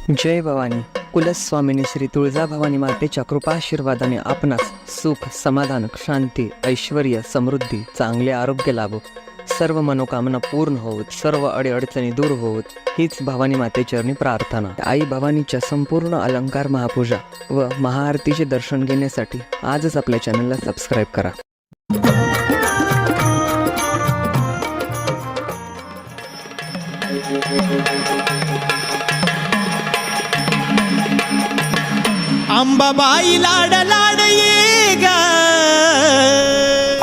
जय भवानी. कुलस्वामिनी श्री तुळजाभवानी मातेच्या कृपाशीर्वादाने आपणास सुख, समाधान, शांती, ऐश्वर्य, समृद्धी, चांगले आरोग्य लाभो, सर्व मनोकामना पूर्ण होत, सर्व अडीअडचणी दूर होत, हीच भवानी मातेचरणी प्रार्थना. आई भवानीच्या संपूर्ण अलंकार महापूजा व महाआरतीचे दर्शन घेण्यासाठी आजच आपल्या चॅनलला सबस्क्राईब करा. अंबाबाई लाड लाड ये ग.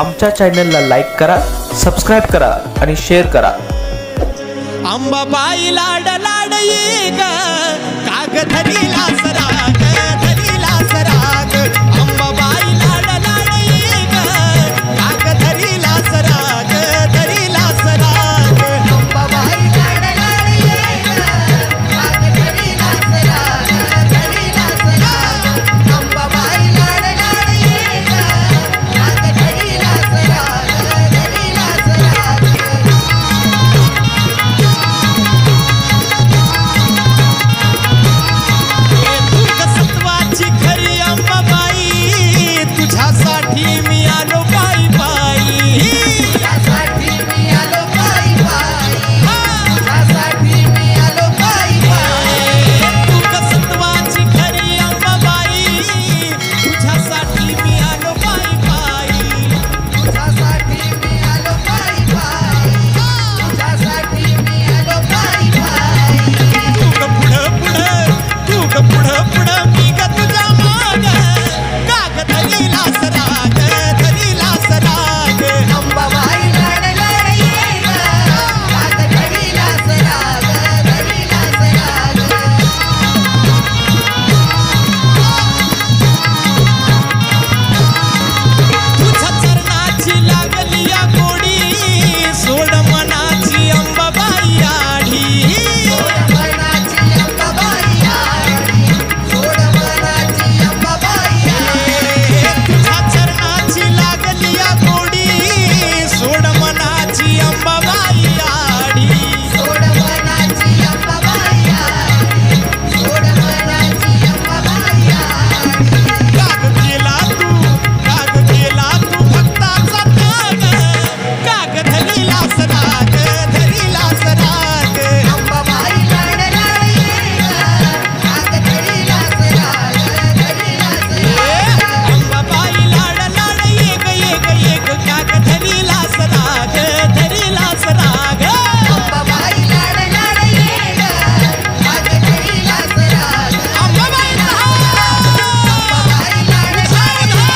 आमच्या चॅनलला लाईक करा, सबस्क्राईब करा आणि शेअर करा. अंबाबाई लाड लाड ये ग. काग धरीला सराग, धरीला सराग. अंबाबाई लाड लाड ये ग. काग धरीला सराग, धरीला सराग. अंबाबाई लाड लाड ये ग. काग धरीला सराग, धरीला सराग. अंबाबाई लाड लाड ये ग. काग धरीला सराग, धरीला सराग. सत्वाची खरी अंबाबाई, तुझ्यासाठी मी आलो पायी पायी. तुझ्यासाठी मी आलो पायी पायी. तुझ्यासाठी मी आलो पायी पायी. सत्वाची खरी अंबाबाई, तुझ्यासाठी मी आलो पायी पायी. तुझ्यासाठी मी आलो पायी पायी. तुझ्यासाठी मी आलो पायी पायी. तू ग पुढं पुढं मी ग तुझ्या माग. काग धरीला सराग, धरीला सराग. अंबाबाई लाड लाड ये ग. काग धरीला सराग, धरीला सराग. तुझ्या चरणाची लागली या गोडी, सोड मनाची अंबाबाई आढी. सोड मनाची अंबाबाई आडी. सोड मनाची अंबाबाई आडी. तुझ्या चरणाची लागली या गोडी, सोड मनाची अंबाबाई आढी. सोड मनाची अंबाबाई आडी. सोड मनाची अंबाबाई आडी. काग केला तू भक्ताचा त्याग. काग धरीला सराग, धरीला सराग. अंबाबाई लाड लाड ये ग. काग धरीला सराग, धरीला सराग. अंबाबाई लाड लाड ये ग, ये ग, ये ग. काग धरीला सराग, धरीला सराग. अंबाबाई लाड लाड ये ग. काग धरीला सराग. अंबाबाई अंबाबाई लाड लाड ये ग.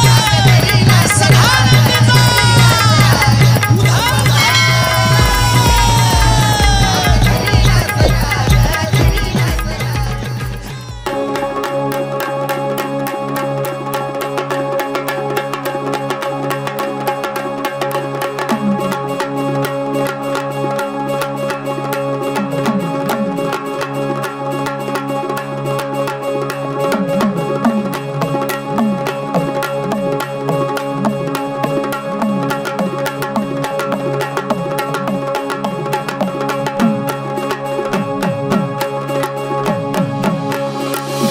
काग धरीला सराग, धरीला सराग.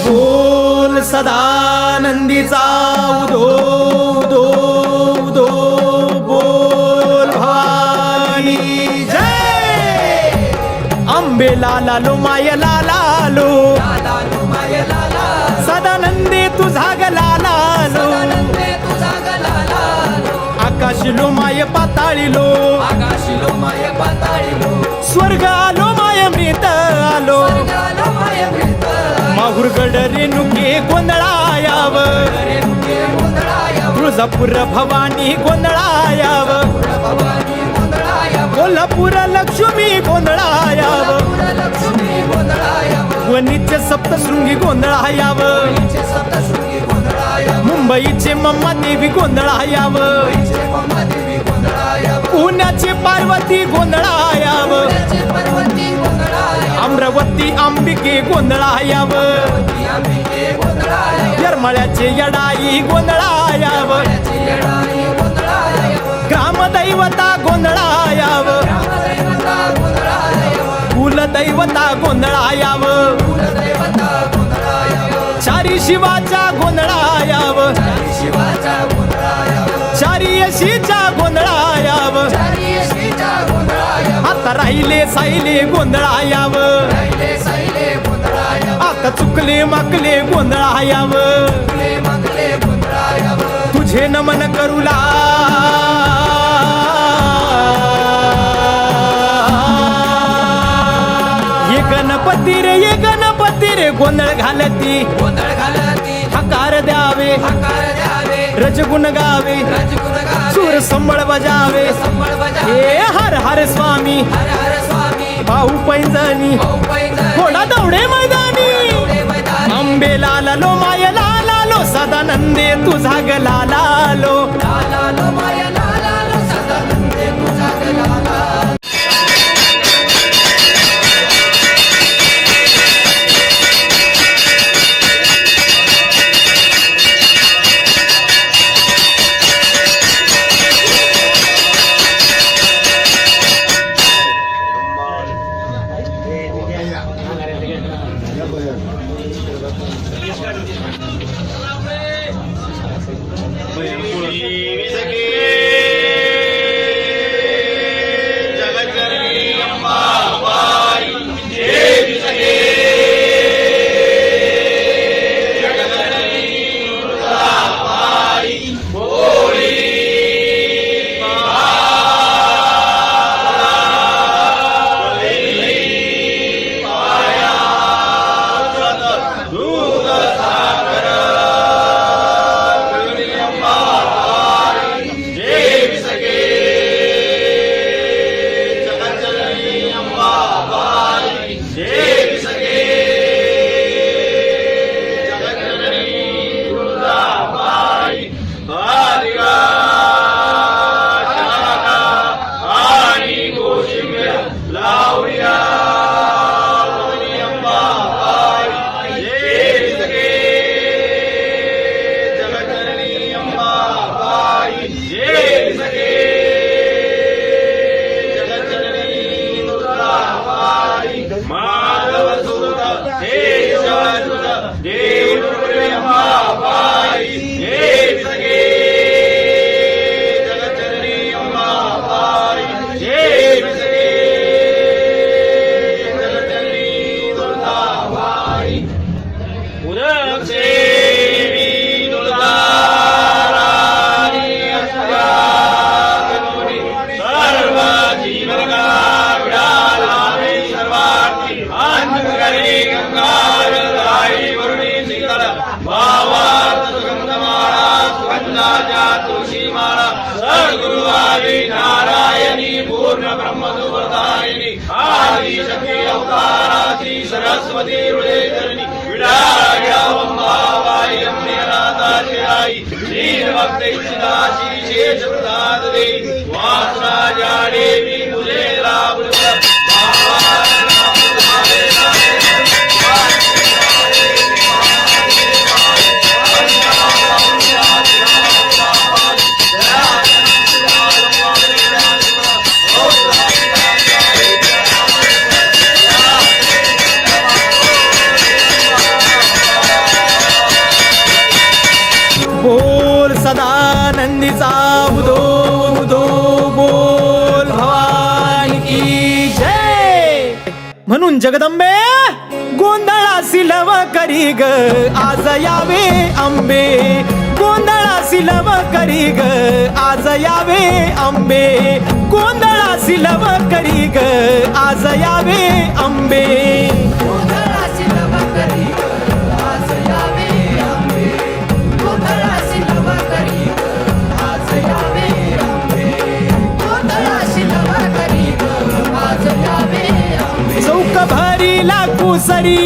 बोल सदानंदीचा उदो उदो उदो. बोल भवानी जय. अंबे लालालो माय लालालो, सदानंदी तुझा ग लालालो. आकाशिलो माय पाताळीलो, स्वर्ग आलो माय मृत आलो. माहुरगड रेणुके गोंधळायाव, तुळजापूर भवानी गोंधळायाव. कोल्हापूर लक्ष्मी गोंधळायाव, वणीचे सप्तशृंगी गोंधळायाव. मुंबईचे मम्मा देवी गोंधळायाव, पुण्याची पार्वती गोंधळायाव. अमरावती अंबिके गोंधळायाव, येरमाळ्याचे यडाई गोंधळायाव. ग्रामदैवता गोंधळायाव, कुलदैवता गोंधळायाव. शिवाच्या गोंधळायाव शिवाचा गोंधळायाव चारी यशीच्या गोंधळायाव आता राहिले साहिले गोंधळायाव राहिले साहिले गोंधळायाव आता चुकले माकले गोंधळायाव मंगले गोंधळायाव तुझे नमन करूला ये गणपती रे गोंधळ घालती गोंधळ घालती हकार द्यावे आकार द्यावे रजगुण गावे रजगुण गावे सूर संबळ बजावे संबळ बजावे हे हर हर स्वामी हर हर स्वामी भाऊ पैंजणी भाऊ पैंजणी थोडा दौडे मैदानी दौडे मैदानी आंबे लालालो माय लालालो सदानंदे तुझा ग लालालो लालालो माया लालालो सदानंदे तुझा ग लाला सरस्वती हृदयधरणी विडाळ्यावंबाबाई अम्मेनाथाशिराई दीनभक्तैच्छिदाशी शेषप्रसाद देवी वासराजा देवी तुझे लाभ बोल सदानंदीचा उदो उदो बोल भवानी की जय. म्हणून जगदंबे गोंधळासी लव करी ग आज यावे आंबे गोंधळासी लव करी ग आज यावे आंबे गोंधळासी लव करी ग आज यावे आंबे गोंधळासी लव करी ग आज यावे आंबे गोंधळासी लव करी ग आज यावे आंबे गोंधळासी लव करी ग आज यावे आंबे चौक भरी लाखू सरी